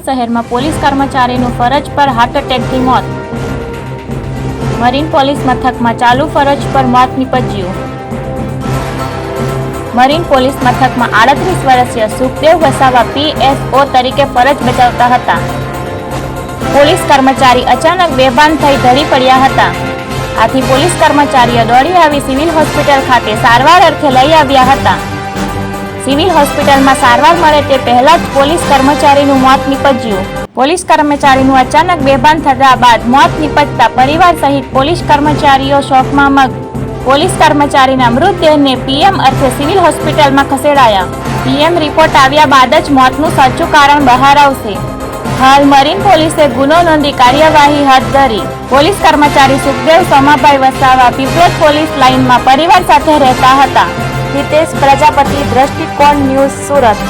શહેરમાં પોલીસ કર્મચારીનું ફરજ પર હાર્ટ એટેકથી મોત. મરીન પોલીસ મથકમાં ચાલુ ફરજ પર મોત નીપજ્યું. મરીન પોલીસ મથકમાં 38 વર્ષીય સુખદેવ વસાવા PSO તરીકે ફરજ બજાવતા હતા. પોલીસ કર્મચારી અચાનક બેભાન થઈ ઢળી પડ્યા હતા. આથી પોલીસ કર્મચારીઓ દોડી આવી સિવિલ હોસ્પિટલ ખાતે સારવાર અર્થે લઈ આવ્યા હતા. સિવિલ હોસ્પિટલમાં સારવાર મળે તે પહેલા જ પોલીસ કર્મચારીનું મોત નીપજ્યું. પોલીસ કર્મચારીનું અચાનક બેભાન થતા બાદ મોત નીપજતા પરિવાર સહિત પોલીસ કર્મચારીઓ શોકમાં મગ્ન. પોલીસ કર્મચારીના મૃતદેહને PM અર્થે સિવિલ હોસ્પિટલમાં ખસેડાયા. PM રિપોર્ટ આવ્યા બાદ જ મોતનું સાચું કારણ બહાર આવશે. હાલ મરીન પોલીસે ગુનો નોંધી કાર્યવાહી હાથ ધરી. પોલીસ કર્મચારી સુખદેવ સોમાભાઈ વસાવા પીપલોદ પોલીસ લાઇનમાં પરિવાર સાથે રહેતા હતા. હિતેશ પ્રજાપતિ, દ્રષ્ટિકોણ ન્યૂઝ, સુરત.